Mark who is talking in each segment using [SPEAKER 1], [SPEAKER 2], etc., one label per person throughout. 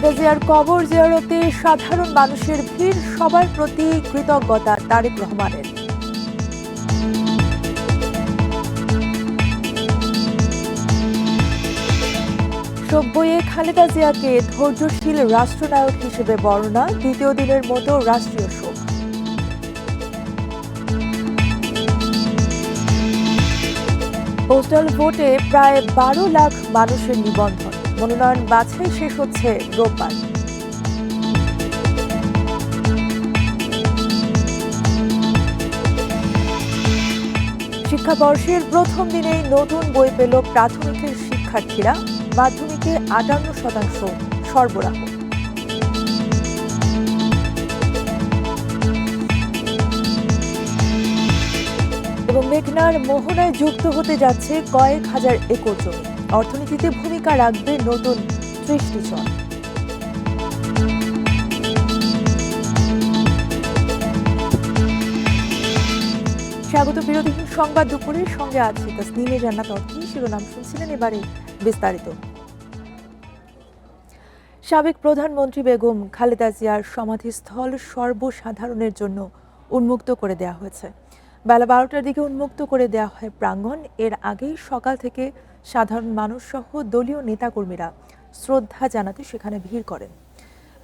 [SPEAKER 1] খালেদা জিয়ার কবর জিয়ারতে সাধারণ মানুষের ভিড়, সবার প্রতি কৃতজ্ঞতা তারেক রহমানের। শোক বইয়ে খালেদা জিয়াকে ধৈর্যশীল রাষ্ট্রনায়ক হিসেবে বর্ণনা, দ্বিতীয় দিনের মতো রাষ্ট্রীয় শোক। পোস্টাল ভোটে প্রায় 12 লাখ মানুষের নিবন্ধন, মনোনয়ন বাছাই শেষ হচ্ছে রোববার। শিক্ষাবর্ষের প্রথম দিনেই নতুন বই পেল প্রাথমিকের শিক্ষার্থীরা, মাধ্যমিকে 58% সরবরাহ। এবং মেঘনার মোহনায় যুক্ত হতে যাচ্ছে কয়েক হাজার একর জমি, অর্থনীতিতে ভূমিকা রাখবে নতুন 30টি চর। স্বাগত বিরোধীহীন সংবাদ দুপুরের সঙ্গে আছে তাসনিমে জান্নাত অর্থী। শিরোনাম শুনছিলেন, এবারে বিস্তারিত। সাবেক প্রধানমন্ত্রী বেগম খালেদা জিয়ার সমাধিস্থল সর্বসাধারণের জন্য উন্মুক্ত করে দেওয়া হয়েছে। বেলা 12টার দিকে উন্মুক্ত করে দেওয়া হয় প্রাঙ্গণ। এর আগেই সকাল থেকে সাধারণ মানুষ সহ দলীয় নেতাকর্মীরা শ্রদ্ধা জানাতে সেখানে ভিড় করেন।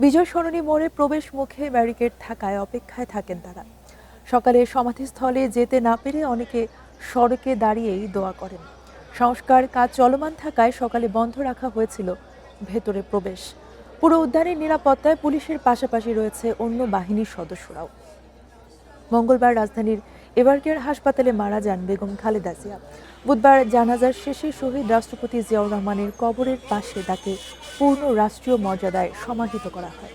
[SPEAKER 1] বিজয় সরণি মোড়ে প্রবেশ মুখে ব্যারিকেড থাকায় অপেক্ষায় থাকেন তারা। সকালে সমাধিস্থলে যেতে না পেরে অনেকে সড়কে দাঁড়িয়েই দোয়া করেন। সংস্কার কাজ চলমান থাকায় সকালে বন্ধ রাখা হয়েছিল ভেতরে প্রবেশ। পুরো উদ্যানের নিরাপত্তায় পুলিশের পাশাপাশি রয়েছে অন্য বাহিনীর সদস্যরাও। মঙ্গলবার রাজধানীর এভারকেয়ার হাসপাতালে মারা যান বেগম খালেদা জিয়া। বুধবার জানাজার শেষে শহীদ রাষ্ট্রপতি জিয়াউর রহমানের কবরের পাশে তাকে পূর্ণ রাষ্ট্রীয় মর্যাদায় সমাহিত করা হয়।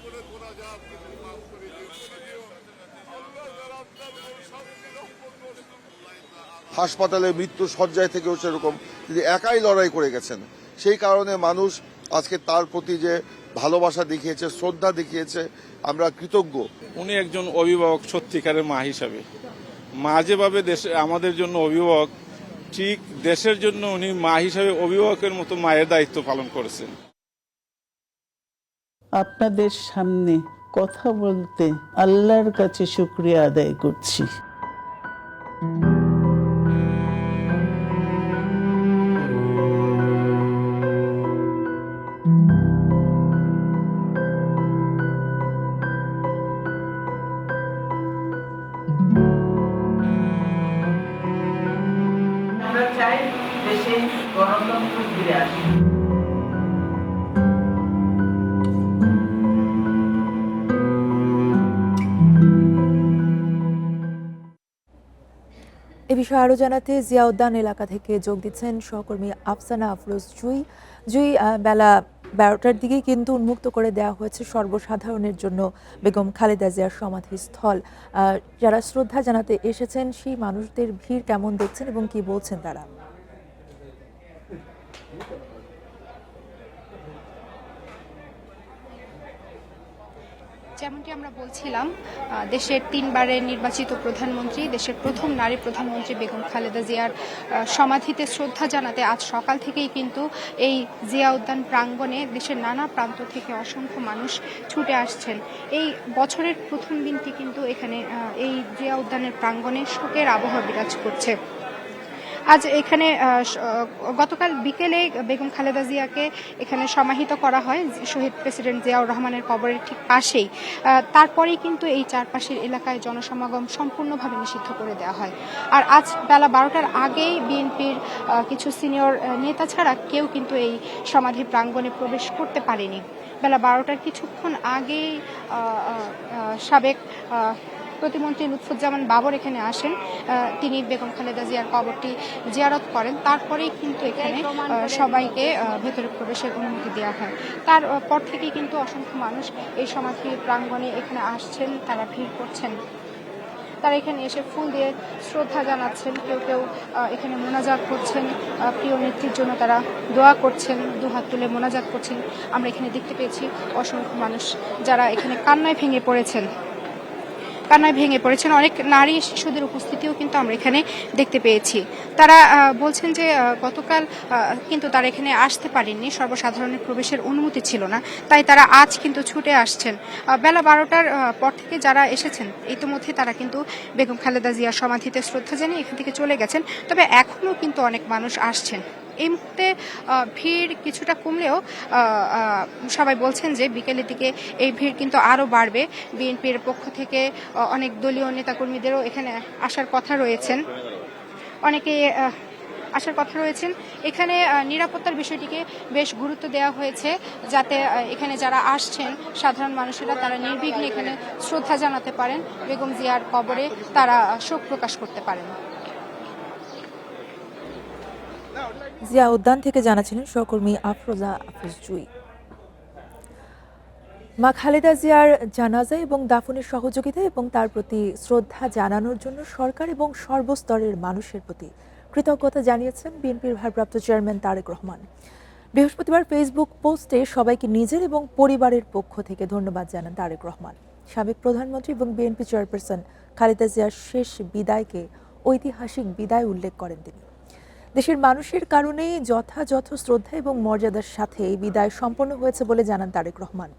[SPEAKER 2] হাসপাতালে মৃত্যু সজ্জায় থেকেও সেরকম তিনি একাই লড়াই করে গেছেন। সেই কারণে মানুষ আজকে তার প্রতি যে ভালোবাসা দেখিয়েছে, শ্রদ্ধা দেখিয়েছে, আমরা কৃতজ্ঞ।
[SPEAKER 3] উনি একজন অভিভাবক, সত্যিকারের মা হিসাবে। মা যেভাবে দেশে আমাদের জন্য অভিভাবক, ঠিক দেশের জন্য উনি মা হিসাবে অভিভাবকের মতো মায়ের দায়িত্ব পালন করেছেন।
[SPEAKER 4] আপনাদের সামনে কথা বলতে আল্লাহর কাছে শুকরিয়া আদায় করছি।
[SPEAKER 5] আমরা চাই দেশে গণতন্ত্র ফিরে আসে।
[SPEAKER 1] এ বিষয়ে আরো জানাতে জিয়া উদ্যান এলাকা থেকে যোগ দিচ্ছেন সহকর্মী আফসানা আফরোজ জুই। বেলা 12টার দিকে কিন্তু উন্মুক্ত করে দেওয়া হয়েছে সর্বসাধারণের জন্য বেগম খালেদা জিয়ার সমাধিস্থল। যারা শ্রদ্ধা জানাতে এসেছেন সেই মানুষদের ভিড় কেমন দেখছেন এবং কি বলছেন তারা?
[SPEAKER 6] যেমনটি আমরা বলছিলাম, দেশের 3 বারের নির্বাচিত প্রধানমন্ত্রী, দেশের প্রথম নারী প্রধানমন্ত্রী বেগম খালেদা জিয়ার সমাধিতে শ্রদ্ধা জানাতে আজ সকাল থেকেই কিন্তু এই জিয়া উদ্যান প্রাঙ্গণে দেশের নানা প্রান্ত থেকে অসংখ্য মানুষ ছুটে আসছেন। এই বছরের প্রথম দিনটি কিন্তু এখানে এই জিয়া উদ্যানের প্রাঙ্গণে শোকের আবহাওয়া বিরাজ করছে। আজ এখানে গতকাল বিকেলে বেগম খালেদা জিয়াকে এখানে সমাহিত করা হয় শহীদ প্রেসিডেন্ট জিয়াউর রহমানের কবরের ঠিক পাশেই। তারপরেই কিন্তু এই চারপাশের এলাকায় জনসমাগম সম্পূর্ণভাবে নিষিদ্ধ করে দেওয়া হয়। আর আজ বেলা 12টার আগেই বিএনপির কিছু সিনিয়র নেতা ছাড়া কেউ কিন্তু এই সমাধি প্রাঙ্গণে প্রবেশ করতে পারেনি। বেলা 12টার কিছুক্ষণ আগেই সাবেক প্রতিমন্ত্রী লুৎফুজ্জামান বাবর এখানে আসেন। তিনি বেগম খালেদা জিয়ার কবরটি জিয়ারত করেন। তারপরেই কিন্তু এখানে সবাইকে ভেতরে প্রবেশের অনুমতি দেওয়া হয়। তারপর থেকেই কিন্তু অসংখ্য মানুষ এই সমাধি প্রাঙ্গণে এখানে আসছেন, তারা ভিড় করছেন। তারা এখানে এসে ফুল দিয়ে শ্রদ্ধা জানাচ্ছেন, কেউ কেউ এখানে মোনাজাত করছেন, প্রিয় নেত্রীর জন্য তারা দোয়া করছেন, দুহাত তুলে মোনাজাত করছেন। আমরা এখানে দেখতে পেয়েছি অসংখ্য মানুষ যারা এখানে কান্নায় ভেঙে পড়েছেন। কান্নায় ভেঙে পড়েছেন। অনেক নারী শিশুদের উপস্থিতিও কিন্তু আমরা এখানে দেখতে পেয়েছি। তারা বলছেন যে গতকাল কিন্তু তারা এখানে আসতে পারেননি, সর্বসাধারণের প্রবেশের অনুমতি ছিল না, তাই তারা আজ কিন্তু ছুটে আসছেন। বেলা 12টার পর থেকে যারা এসেছেন ইতিমধ্যে তারা কিন্তু বেগম খালেদা জিয়ার সমাধিতে শ্রদ্ধা জানিয়ে এখান থেকে চলে গেছেন। তবে এখনও কিন্তু অনেক মানুষ আসছেন। এই মুহূর্তে ভিড় কিছুটা কমলেও সবাই বলছেন যে বিকেলের দিকে এই ভিড় কিন্তু আরও বাড়বে। বিএনপির পক্ষ থেকে অনেক দলীয় নেতাকর্মীদেরও এখানে আসার কথা রয়েছেন, অনেকে আসার কথা রয়েছেন। এখানে নিরাপত্তার বিষয়টিকে বেশ গুরুত্ব দেওয়া হয়েছে, যাতে এখানে যারা আসছেন সাধারণ মানুষেরা তারা নির্বিঘ্নে এখানে শ্রদ্ধা জানাতে পারেন, বেগম জিয়ার কবরে তারা শোক প্রকাশ করতে পারেন।
[SPEAKER 1] জিয়া উদ্যান থেকে জানাচ্ছিলেন সহকর্মী আফরোজা আফিস জুই। মা খালেদা জিয়ার জানাজা এবং দাফনের সহযোগিতা এবং তার প্রতি শ্রদ্ধা জানানোর জন্য সরকার এবং সর্বস্তরের মানুষের প্রতি কৃতজ্ঞতা জানিয়েছেন বিএনপির ভারপ্রাপ্ত চেয়ারম্যান তারেক রহমান। বৃহস্পতিবার ফেসবুক পোস্টে সবাইকে নিজের এবং পরিবারের পক্ষ থেকে ধন্যবাদ জানান তারেক রহমান। সাবেক প্রধানমন্ত্রী এবং বিএনপি চেয়ারপারসন খালেদা জিয়ার শেষ বিদায়কে ঐতিহাসিক বিদায় উল্লেখ করেন তিনি। দেশের মানুষের কারণেই যথাযথ শ্রদ্ধা এবং মর্যাদার সাথে এই বিদায় সম্পন্ন হয়েছে বলে জানান তারেক রহমান।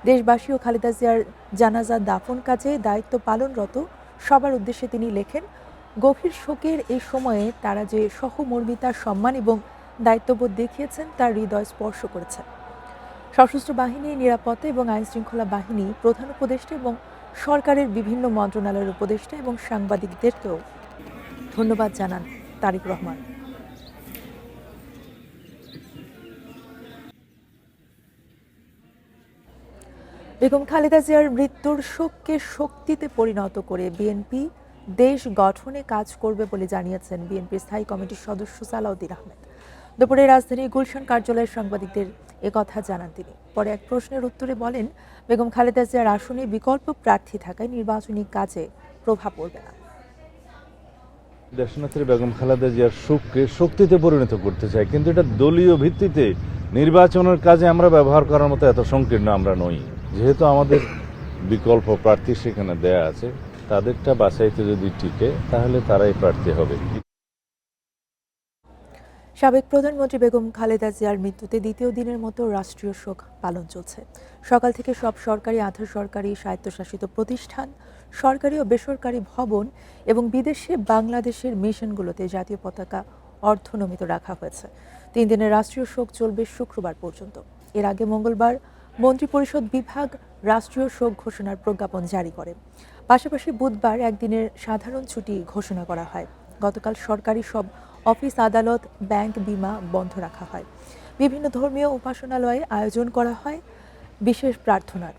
[SPEAKER 1] দেশবাসী ও খালেদা জিয়ার জানাজা দাফন কাজে দায়িত্ব পালনরত সবার উদ্দেশ্যে তিনি লেখেন, গভীর শোকের এই সময়ে তারা যে সহমর্মিতা, সম্মান এবং দায়িত্ববোধ দেখিয়েছেন তার হৃদয় স্পর্শ করেছে। সশস্ত্র বাহিনী, নিরাপত্তা এবং আইনশৃঙ্খলা বাহিনী, প্রধান উপদেষ্টা এবং সরকারের বিভিন্ন মন্ত্রণালয়ের উপদেষ্টা এবং সাংবাদিকদেরকেও ধন্যবাদ জানান তারেক রহমান। বেগম খালেদা জিয়ার মৃত্যুর শোককে শক্তিতে পরিণত করে বিএনপি দেশ গঠনে কাজ করবে বলে জানিয়েছেন বিএনপির স্থায়ী কমিটির সদস্য সালাউদ্দিন আহমেদ। দুপুরে রাজধানীর গুলশান কার্যালয়ের সাংবাদিকদের একথা জানান তিনি। পরে এক প্রশ্নের উত্তরে বলেন, বেগম খালেদা জিয়ার আসনে বিকল্প প্রার্থী থাকায় নির্বাচনী কাজে প্রভাব পড়বে না।
[SPEAKER 7] দেশনেত্রী বেগম খালেদা জিয়ার শোককে শক্তিতে পরিণত করতে চাই, কিন্তু এটা দলীয় ভিত্তিতে নির্বাচনের কাজে আমরা ব্যবহার করার মতো এত সংকীর্ণ আমরা নই। যেহেতু আমাদের বিকল্প প্রার্থী সেখানে দেয়া আছে, তাদেরটা বাছাইতে যদি টিকে তাহলে তারাই প্রার্থী হবে।
[SPEAKER 1] সাবেক প্রধানমন্ত্রী বেগম খালেদা জিয়ার মৃত্যুতে দ্বিতীয় দিনের মতো রাষ্ট্রীয় শোক পালন চলছে। সকাল থেকে সব সরকারি, আধা সরকারি, স্বায়ত্তশাসিত প্রতিষ্ঠান, সরকারি ও বেসরকারি ভবন এবং বিদেশে বাংলাদেশের মিশনগুলোতে জাতীয় পতাকা অর্ধনমিত রাখা হয়েছে। 3 দিনের রাষ্ট্রীয় শোক চলবে শুক্রবার পর্যন্ত। এর আগে মঙ্গলবার মন্ত্রিপরিষদ বিভাগ রাষ্ট্রীয় শোক ঘোষণার প্রজ্ঞাপন জারি করে। পাশাপাশি বুধবার একদিনের সাধারণ ছুটি ঘোষণা করা হয়। গতকাল সরকারি সব অফিস, আদালত, ব্যাংক, বিমা বন্ধ রাখা হয়। বিভিন্ন ধর্মীয় উপাসনালয়ে আয়োজন করা হয় বিশেষ প্রার্থনার।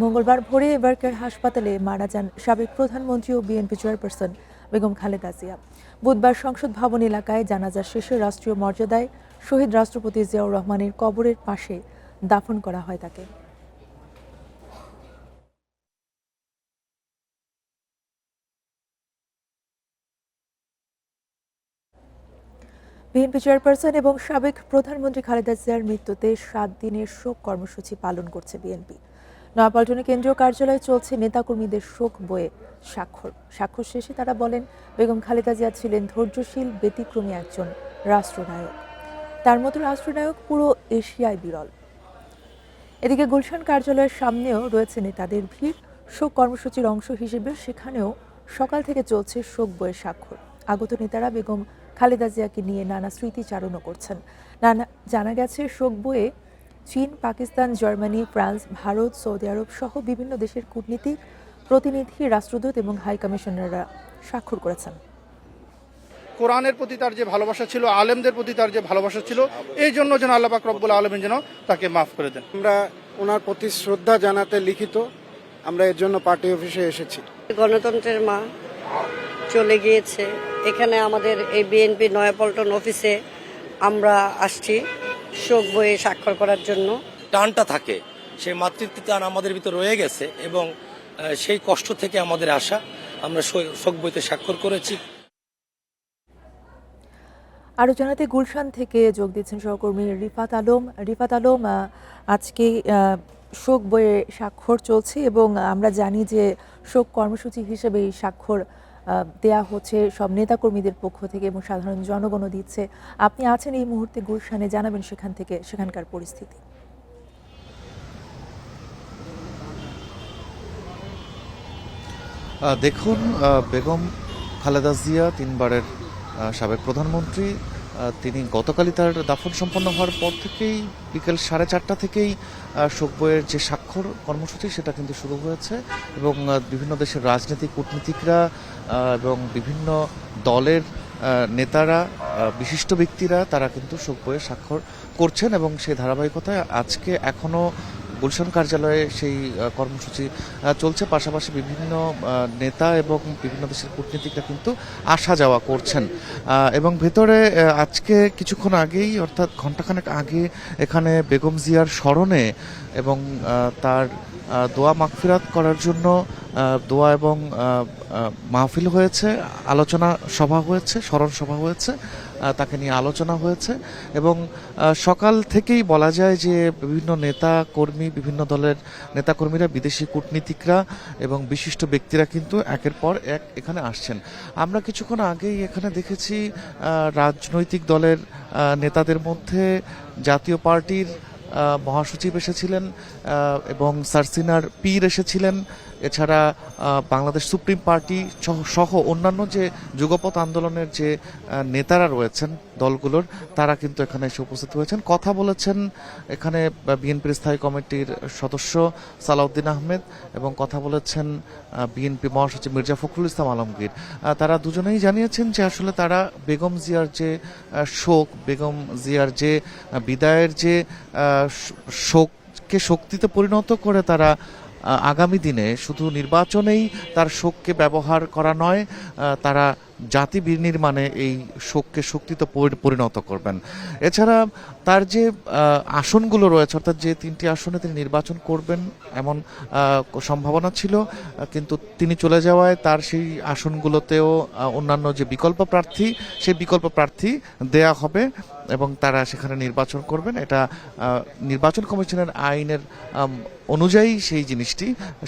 [SPEAKER 1] মঙ্গলবার ভোরে এবারকার হাসপাতালে মারা যান সাবেক প্রধানমন্ত্রী ও বিএনপি চেয়ারপারসন বেগম খালেদা জিয়া। বুধবার সংসদ ভবন এলাকায় জানাজা শেষে রাষ্ট্রীয় মর্যাদায় শহীদ রাষ্ট্রপতি জিয়াউর রহমানের কবরের পাশে দাফন করা হয় তাকে। বিএনপি চেয়ারপারসন এবং সাবেক প্রধানমন্ত্রী খালেদা জিয়ার মৃত্যুতে 7 দিনের শোক কর্মসূচি পালন করছে বিএনপি। নয়াপল্টনে কেন্দ্রীয় কার্যালয়ে চলছে নেতাকর্মীদের শোক বয়ে স্বাক্ষর শেষে তারা বলেন, বেগম খালেদা জিয়া ছিলেন ধৈর্যশীল, ব্যতিক্রমী একজন রাষ্ট্রনায়ক। তার মতো রাষ্ট্রনায়ক পুরো এশিয়ায় বিরল। এদিকে গুলশান কার্যালয়ের সামনেও রয়েছে নেতাদের ভিড়। শোক কর্মসূচির অংশ হিসেবে সেখানেও সকাল থেকে চলছে শোক বয়ে স্বাক্ষর। আগত নেতারা বেগম খালেদা জিয়াকে নিয়ে নানা স্মৃতিচারণও করছেন। জানা গেছে শোক বয়ে চীন, Pakistan, Germany, France, Bharat, Saudi Arab সহ বিভিন্ন দেশের কূটনীতিক, প্রতিনিধি, রাষ্ট্রদূত এবং হাই কমিশনাররা স্বাক্ষর করেছেন।
[SPEAKER 8] কোরআনের প্রতি তার যে ভালোবাসা ছিল, আলেমদের প্রতি তার যে ভালোবাসা ছিল, এই জন্য যেন আল্লাহ পাক রব্বুল আলামিন যেন তাকে মাফ করে দেন।
[SPEAKER 9] আমরা ওনার প্রতি শ্রদ্ধা জানাতে লিখিত আমরা এর জন্য পার্টি অফিসে এসেছি।
[SPEAKER 10] গণতন্ত্রের মা চলে গিয়েছে, এখানে আমাদের এই বিএনপি নয়াপল্টন অফিসে আমরা আসছি শোক বইয়ে স্বাক্ষর করার জন্য।
[SPEAKER 11] টানটা থাকে, সেই মাতৃত্ব টান আমাদের ভিতর রয়ে গেছে এবং সেই কষ্ট থেকে আমাদের আসা, আমরা শোক বইতে স্বাক্ষর করেছি।
[SPEAKER 1] আরও জানাতে গুলশান থেকে যোগ দিচ্ছেন সহকর্মী রিফাত আলম। আজকে শোক বইয়ে স্বাক্ষর চলছে এবং আমরা জানি যে শোক কর্মসূচি হিসেবে এই স্বাক্ষর দেয়া হচ্ছে সব নেতাকর্মীদের পক্ষ থেকে এবং সাধারণ জনগণও দিচ্ছে। আপনি আছেন এই মুহূর্তে গুলশানে, জানাবেন সেখানকার পরিস্থিতি।
[SPEAKER 12] দেখুন, বেগম খালেদা জিয়া 3 বারের সাবেক প্রধানমন্ত্রী, তিনি গতকালই তার দাফন সম্পন্ন হওয়ার পর থেকেই বিকেল 4:30 থেকেই শোক বইয়ের যে স্বাক্ষর কর্মসূচি সেটা কিন্তু শুরু হয়েছে এবং বিভিন্ন দেশের রাজনীতিক কূটনীতিকরা এবং বিভিন্ন দলের নেতারা, বিশিষ্ট ব্যক্তিরা তারা কিন্তু শোক বইয়ে স্বাক্ষর করছেন এবং সেই ধারাবাহিকতায় আজকে এখনও গুলশান কার্যালয়ে সেই কর্মসূচি চলছে। পাশাপাশি বিভিন্ন নেতা এবং বিভিন্ন দেশের কূটনীতিকরা কিন্তু আসা যাওয়া করছেন এবং ভেতরে আজকে কিছুক্ষণ আগেই অর্থাৎ ঘণ্টাখানেক আগে এখানে বেগম জিয়ার স্মরণে এবং তার দোয়া মাগফিরাত করার জন্য দোয়া এবং মাহফিল হয়েছে, আলোচনা সভা হয়েছে, স্মরণ সভা হয়েছে, তাকে নিয়ে আলোচনা হয়েছে এবং সকাল থেকেই বলা যায় যে বিভিন্ন বিভিন্ন দলের নেতাকর্মীরা, বিদেশি কূটনীতিকরা এবং বিশিষ্ট ব্যক্তিরা কিন্তু একের পর এক এখানে আসছেন। আমরা কিছুক্ষণ আগেই এখানে দেখেছি রাজনৈতিক দলের নেতাদের মধ্যে জাতীয় পার্টির মহাসচিব এসেছিলেন এবং সারসিনার পীর এসেছিলেন, এছাড়া বাংলাদেশ সুপ্রিম পার্টি সহ অন্যান্য যে যুগপৎ আন্দোলনের যে নেতারা রয়েছেন দলগুলোর, তারা কিন্তু এখানে এসে উপস্থিত হয়েছেন, কথা বলেছেন। এখানে বিএনপির স্থায়ী কমিটির সদস্য সালাউদ্দিন আহমেদ এবং কথা বলেছেন বিএনপি মহাসচিব মির্জা ফখরুল ইসলাম আলমগীর। তারা দুজনেই জানিয়েছেন যে আসলে তারা বেগম জিয়ার যে শোক, বেগম জিয়ার যে বিদায়ের যে শোককে শক্তিতে পরিণত করে তারা আগামী দিনে শুধু নির্বাচনেই তার শোককে ব্যবহার করা নয়, তারা জাতি বিনির্মাণে এই শোককে শক্তিতে পরিণত করবেন। এছাড়া তার যে আসনগুলো রয়েছে, অর্থাৎ যে 3টি আসনে তিনি নির্বাচন করবেন এমন সম্ভাবনা ছিল, কিন্তু তিনি চলে যাওয়ায় তার সেই আসনগুলোতেও অন্যান্য যে বিকল্প প্রার্থী, সেই বিকল্প প্রার্থী দেয়া হবে এবং তারা সেখানে নির্বাচন করবেন। এটা নির্বাচন কমিশনের আইনের অনুযায়ী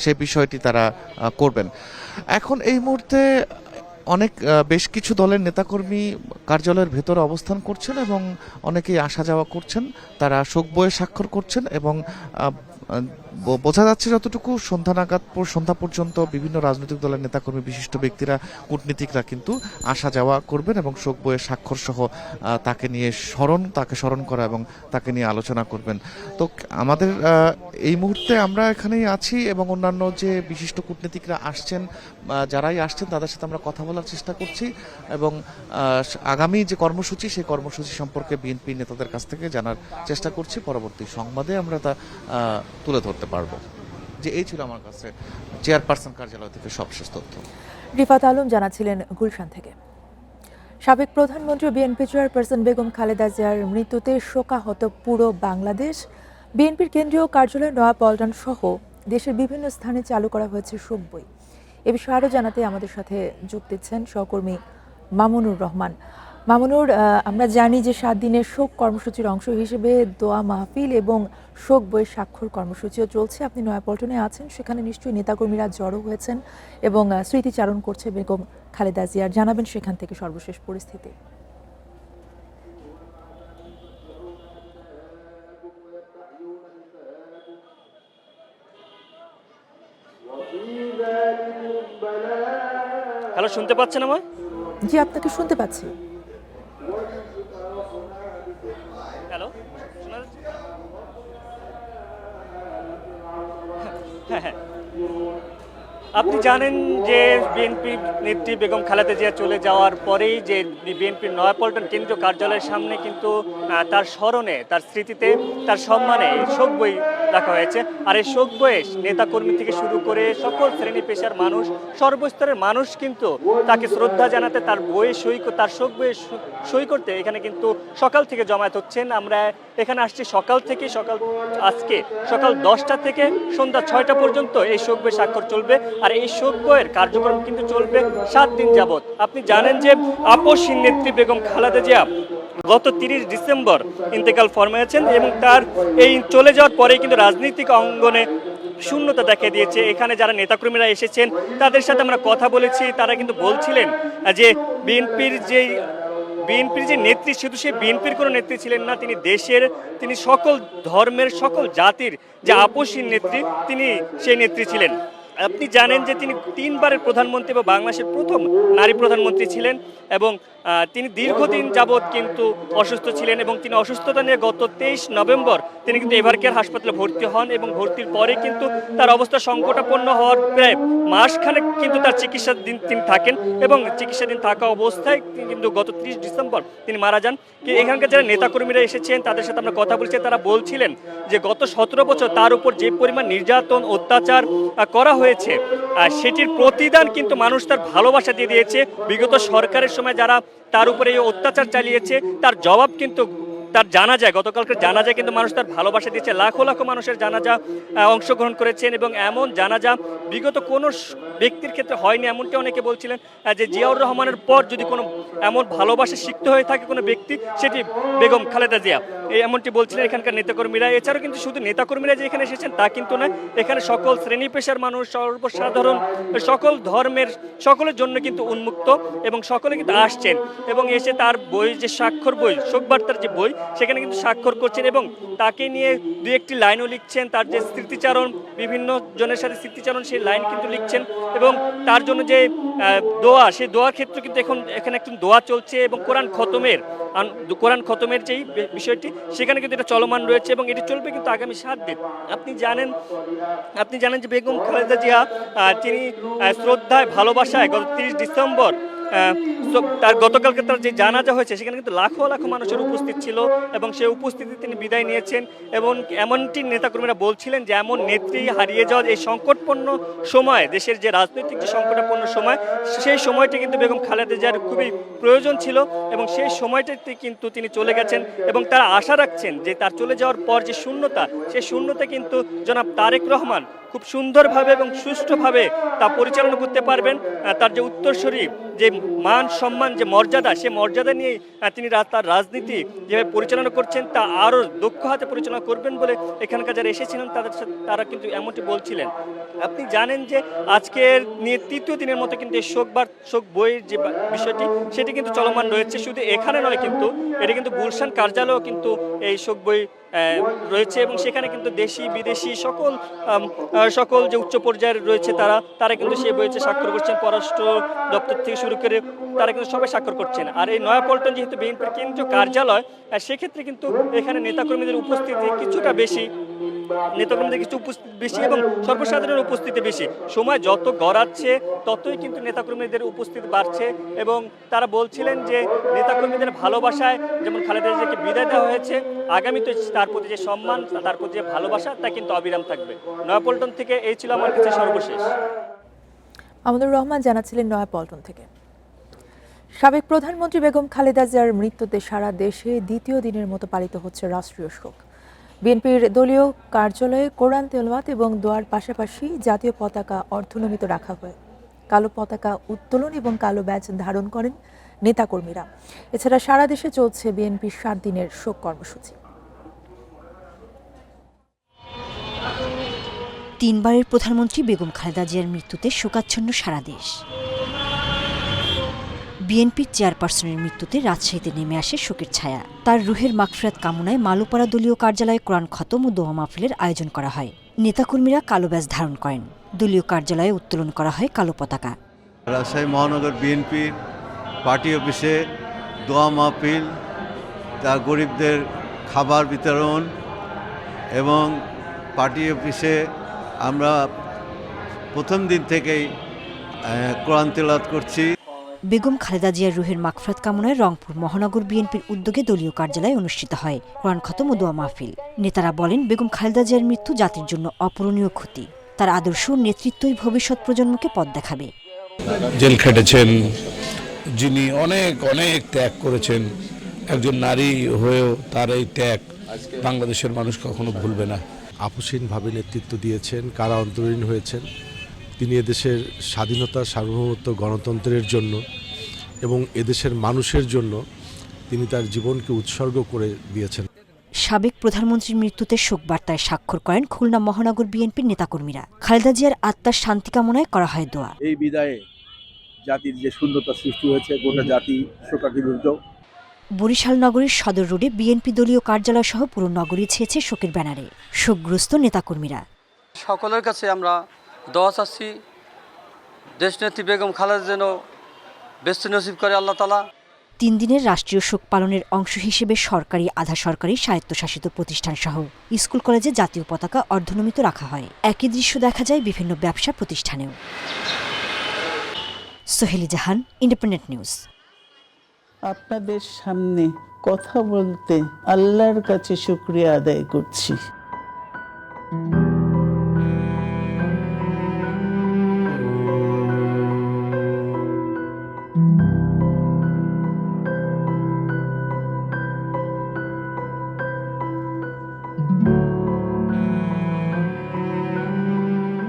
[SPEAKER 12] সেই বিষয়টি তারা করবেন। এখন এই মুহূর্তে বেশ কিছু দলের নেতাকর্মী কার্যালয়ের ভেতরে অবস্থান করছেন এবং অনেকেই আসা যাওয়া করছেন, তারা শোক বইয়ে স্বাক্ষর করছেন এবং বোঝা যাচ্ছে যতটুকু সন্ধ্যা পর্যন্ত বিভিন্ন রাজনৈতিক দলের নেতাকর্মী, বিশিষ্ট ব্যক্তিরা, কূটনীতিকরা কিন্তু আসা যাওয়া করবেন এবং শোক বইয়ে স্বাক্ষর সহ তাকে স্মরণ করা এবং তাকে নিয়ে আলোচনা করবেন। তো আমাদের এই মুহূর্তে আমরা এখানেই আছি এবং অন্যান্য যে বিশিষ্ট কূটনীতিকরা আসছেন, যারাই আসছেন তাদের সাথে আমরা কথা বলার চেষ্টা করছি এবং আগামী যে কর্মসূচি, সেই কর্মসূচি সম্পর্কে বিএনপি নেতাদের কাছ থেকে জানার চেষ্টা করছি। পরবর্তী সংবাদে আমরা তা তুলে ধরতে পারবো। যে এই ছিল আমার কাছে চেয়ারপারসন কার্যালয় থেকে সবশেষ তথ্য।
[SPEAKER 1] রিফাত আলম জানাচ্ছিলেন গুলশান থেকে। সাবেক প্রধানমন্ত্রী বিএনপি চেয়ারপারসন বেগম খালেদা জিয়ার মৃত্যুতে শোকাহত পুরো বাংলাদেশ। বিএনপির কেন্দ্রীয় কার্যালয় নয়াপল্টন সহ দেশের বিভিন্ন স্থানে চালু করা হয়েছে শোক বই। এ বিষয়ে আরও জানাতে আমাদের সাথে যোগ দিচ্ছেন সহকর্মী মামুনুর রহমান। মামুনুর, আমরা জানি যে 7 দিনের শোক কর্মসূচির অংশ হিসেবে দোয়া মাহফিল এবং শোক বই স্বাক্ষর কর্মসূচিও চলছে। আপনি নয়াপল্টনে আছেন, সেখানে নিশ্চয়ই নেতাকর্মীরা জড়ো হয়েছেন এবং স্মৃতিচারণ করছে বেগম খালেদা জিয়ার। জানাবেন সেখান থেকে সর্বশেষ পরিস্থিতি।
[SPEAKER 13] হ্যালো, শুনতে পাচ্ছেন আমায়?
[SPEAKER 1] জি, আপনাকে শুনতে পাচ্ছি।
[SPEAKER 13] হ্যালো, শোনা যাচ্ছে? হ্যাঁ, আপনি জানেন যে বিএনপি নেত্রী বেগম খালেদা জিয়া চলে যাওয়ার পরেই যে বিএনপির নয়াপল্টন কেন্দ্রীয় কার্যালয়ের সামনে কিন্তু তার স্মরণে, তার স্মৃতিতে, তার সম্মানে শোক বই রাখা হয়েছে। আর এই শোক বইয়ে নেতাকর্মী থেকে শুরু করে সকল শ্রেণী পেশার মানুষ, সর্বস্তরের মানুষ কিন্তু তাকে শ্রদ্ধা জানাতে, তার শোক বইয়ে সই করতে এখানে কিন্তু সকাল থেকে জমায়েত হচ্ছেন। আমরা এখানে আসছি আজকে সকাল 10টা থেকে সন্ধ্যা 6টা পর্যন্ত এই শোক বই স্বাক্ষর চলবে। আর এই শোক বইয়ের কার্যক্রম কিন্তু চলবে 7 দিন যাবৎ। আপনি জানেন যে আপসহীন নেত্রী বেগম খালেদা জিয়া গত 30 ডিসেম্বর ইন্তেকাল ফরমাইয়াছেন এবং তার এই চলে যাওয়ার পরে কিন্তু রাজনৈতিক অঙ্গনে শূন্যতা দেখা দিয়েছে। এখানে যারা নেতাকর্মীরা এসেছেন তাদের সাথে আমরা কথা বলেছি, তারা কিন্তু বলছিলেন যে বিএনপির যে নেত্রী, শুধু সে বিএনপির কোনো নেত্রী ছিলেন না, তিনি দেশের, তিনি সকল ধর্মের, সকল জাতির যে আপসহীন নেত্রী, তিনি সেই নেত্রী ছিলেন। আপনি জানেন যে তিনি 3 বারের প্রধানমন্ত্রী বা বাংলাদেশের প্রথম নারী প্রধানমন্ত্রী ছিলেন এবং তিনি দীর্ঘদিন যাবৎ কিন্তু অসুস্থ ছিলেন এবং তিনি অসুস্থতা নিয়ে গত 23 নভেম্বর তিনি কিন্তু এভারকেয়ার হাসপাতালে ভর্তি হন এবং ভর্তির পরে কিন্তু তার অবস্থা সংকটাপন্ন হওয়ার প্রায় মাসখানেক কিন্তু তার চিকিৎসাধীন তিনি থাকেন এবং চিকিৎসাধীন থাকা অবস্থায় কিন্তু গত 30 ডিসেম্বর তিনি মারা যান। এখানকার যারা নেতাকর্মীরা এসেছেন তাদের সাথে আমরা কথা বলছি, তারা বলছিলেন যে গত 17 বছর তার উপর যে পরিমাণ নির্যাতন অত্যাচার করা হয়েছে সেটির প্রতিদান কিন্তু মানুষ তার ভালোবাসা দিয়ে দিয়েছে। বিগত সরকারের সময় যারা তার উপরে এই অত্যাচার চালিয়েছে তার জবাব কিন্তু তার জানাজায়, গতকালকে জানাজায় কিন্তু মানুষ তার ভালোবাসা দিয়েছে। লাখো লাখো মানুষের জানাজা অংশগ্রহণ করেছেন এবং এমন জানাজা বিগত কোনো ব্যক্তির ক্ষেত্রে হয়নি, এমনটি অনেকে বলছিলেন যে জিয়াউর রহমানের পর যদি কোনো এমন ভালোবাসা শিখতে হয়ে থাকে কোনো ব্যক্তি, সেটি বেগম খালেদা জিয়া, এমনটি বলছিলেন এখানকার নেতাকর্মীরা। এছাড়াও কিন্তু শুধু নেতাকর্মীরা যে এখানে এসেছেন তা কিন্তু নয়, এখানে সকল শ্রেণী পেশার মানুষ, সর্বসাধারণ, সকল ধর্মের সকলের জন্য কিন্তু উন্মুক্ত এবং সকলে কিন্তু আসছেন এবং এসে তার বই, যে স্বাক্ষর বই, শোকবার্তার যে বই, সেখানে কিন্তু স্বাক্ষর করছেন এবং তাকে নিয়ে 2-1টি লাইনও লিখছেন। তার যে স্মৃতিচারণ, বিভিন্ন জনের সাথে স্মৃতিচারণ, সেই লাইন কিন্তু লিখছেন এবং তার জন্য যে দোয়া, সেই দোয়ার ক্ষেত্রে কিন্তু এখানে একটু দোয়া চলছে এবং কোরআন খতমের যেই বিষয়টি সেখানে কিন্তু এটা চলমান রয়েছে এবং এটি চলবে কিন্তু আগামী 7 দিন। আপনি জানেন যে বেগম খালেদা জিয়া তিনি শ্রদ্ধায়, ভালোবাসায় গত 30 ডিসেম্বর তার গতকালকে তার যে জানাজা হয়েছে সেখানে কিন্তু লাখো লাখো মানুষের উপস্থিত ছিল এবং সেই উপস্থিতি তিনি বিদায় নিয়েছেন এবং এমনটি নেতাকর্মীরা বলছিলেন যে এমন নেত্রী হারিয়ে যাওয়ার এই সংকটপূর্ণ সময়, দেশের যে রাজনৈতিক যে সংকটাপন্ন সময়, সেই সময়টি কিন্তু বেগম খালেদা জিয়ার খুবই প্রয়োজন ছিল এবং সেই সময়টাতে কিন্তু তিনি চলে গেছেন এবং তারা আশা রাখছেন যে তার চলে যাওয়ার পর যে শূন্যতা, সেই শূন্যতা কিন্তু জনাব তারেক রহমান খুব সুন্দরভাবে এবং সুষ্ঠুভাবে তা পরিচালনা করতে পারবেন। তার যে উত্তরসূরি, যে মান সম্মান, যে মর্যাদা, সে মর্যাদা নিয়ে তিনি তার রাজনীতি যেভাবে পরিচালনা করছেন তা আরও দক্ষ হাতে পরিচালনা করবেন বলে এখানকার যারা এসেছিলেন তারা কিন্তু এমনটি বলছিলেন। আপনি জানেন যে আজকের নিয়ে 3য় দিনের মতো কিন্তু এই শোক বইয়ের যে বিষয়টি সেটি কিন্তু চলমান রয়েছে। শুধু এখানে নয়, কিন্তু এটি কিন্তু গুলশান কার্যালয়েও কিন্তু এই শোক বই রয়েছে এবং সেখানে কিন্তু দেশি বিদেশি সকল যে উচ্চ পর্যায়ের রয়েছে তারা কিন্তু সেই বইতে স্বাক্ষর করছেন। পররাষ্ট্র দপ্তর থেকে শুরু করে তারা কিন্তু সবাই স্বাক্ষর করছেন। আর এই নয়াপল্টন যেহেতু বিএনপির কেন্দ্রীয় কার্যালয়, সেক্ষেত্রে কিন্তু এখানে নেতাকর্মীদের উপস্থিতি কিছুটা বেশি, এবং সর্বসাধারণের উপস্থিতি বেশি। সময় যত গড়াচ্ছে ততই কিন্তু নেতাকর্মীদের উপস্থিতি বাড়ছে এবং তারা বলছিলেন যে নেতাকর্মীদের ভালোবাসায় যেমন খালেদা জিয়াকে বিদায় দেওয়া হয়েছে, আগামীতে তার প্রতি যে সম্মান, তার প্রতি যে ভালোবাসা, তা কিন্তু অবিরাম থাকবে। নয়াপল্টন থেকে এই ছিল আমার কাছে সর্বশেষ।
[SPEAKER 1] আমানুর রহমান জানাচ্ছিলেন নয়াপল্টন থেকে। সাবেক প্রধানমন্ত্রী বেগম খালেদা জিয়ার মৃত্যুতে সারা দেশে 2য় দিনের মতো পালিত হচ্ছে রাষ্ট্রীয় শোক। বিএনপির দলীয় কার্যালয়ে কোরআন তেলাওয়াত এবং দোয়ার পাশাপাশি জাতীয় পতাকা অর্ধনমিত রাখা হয়। কালো পতাকা উত্তোলন এবং কালো ব্যাজ ধারণ করেন নেতাকর্মীরা। এছাড়া সারা দেশে চলছে বিএনপির 7 দিনের শোক কর্মসূচি।
[SPEAKER 14] 3 বারের প্রধানমন্ত্রী বেগম খালেদা জিয়ার মৃত্যুতে শোকাচ্ছন্ন সারা দেশ। বিএনপির চেয়ারপারসনের মৃত্যুতে রাজশাহীতে নেমে আসে শোকের ছায়া। তার রুহের মাগফিরাত কামনায় মালুপাড়া দলীয় কার্যালয়ে কোরআন খতম ও দোয়া মাহফিলের আয়োজন করা হয়। নেতাকর্মীরা কালো ব্যাজ ধারণ করেন। দলীয় কার্যালয়ে উত্তোলন করা হয় কালো পতাকা।
[SPEAKER 15] রাজশাহী মহানগর বিএনপির পার্টি অফিসে দোয়া মাহফিল, তা গরিবদের খাবার বিতরণ এবং পার্টি অফিসে আমরা প্রথম দিন থেকেই কোরআন তেলাওয়াত করছি।
[SPEAKER 14] বেগম খালেদা জিয়ার রুহের মাগফিরাত কামনায় রংপুর মহানগর বিএনপির উদ্যোগে দলীয় কার্যালয়ে অনুষ্ঠিত হয় কোরআন খতম ও দোয়া মাহফিল। নেতারা বলেন, বেগম খালেদা জিয়ার মৃত্যু জাতির জন্য অপূরণীয় ক্ষতি। তার আদর্শ নেতৃত্বই ভবিষ্যৎ প্রজন্মকে পথ দেখাবে।
[SPEAKER 16] জেল খেটেছেন যিনি, অনেক ত্যাগ করেছেন। একজন নারী হয়েও তার এই ত্যাগ বাংলাদেশের মানুষ কখনো ভুলবে না।
[SPEAKER 17] আপসহীনভাবে নেতৃত্ব দিয়েছেন, কারা অন্তরীণ হয়েছেন। তিনি এদেশের স্বাধীনতা, সার্বভৌমত্ব, গণতন্ত্রের জন্য এবং এদেশের মানুষের জন্য তিনি তার জীবনকে উৎসর্গ করে দিয়েছেন।
[SPEAKER 14] সাবেক প্রধানমন্ত্রীর মৃত্যুতে শোক বার্তায় স্বাক্ষর করেন খুলনা মহানগর বিএনপির নেতাকর্মীরা। খালেদা জিয়ার আত্মার শান্তি কামনায় করা হয় দোয়া।
[SPEAKER 18] এই বিদায়ে জাতির যে শূন্যতা সৃষ্টি হয়েছে, গোটা জাতি শোকাভিভূত।
[SPEAKER 14] বরিশাল নগরীর সদর রোডে বিএনপি দলীয় কার্যালয় সহ পুরো নগরী ছেয়েছে শোকের ব্যানারে। শোকগ্রস্ত নেতাকর্মীরা।
[SPEAKER 19] সকলের কাছে আমরা দোয়া চাচ্ছি, দেশনেত্রী বেগম খালেদা যেন বেস্ত নসিব করে আল্লাহ তাআলা।
[SPEAKER 14] 3 দিনের রাষ্ট্রীয় শোক পালনের অংশ হিসেবে সরকারি, আধা সরকারি, স্বায়ত্তশাসিত প্রতিষ্ঠান সহ স্কুল কলেজে জাতীয় পতাকা অর্ধনমিত রাখা হয়। একই দৃশ্য দেখা যায় বিভিন্ন ব্যবসা প্রতিষ্ঠানেও। সোহেলি জাহান, ইন্ডিপেন্ডেন্ট নিউজ।
[SPEAKER 4] আপনাদের সামনে কথা বলতে আল্লাহর কাছে শুকরিয়া আদায় করছি।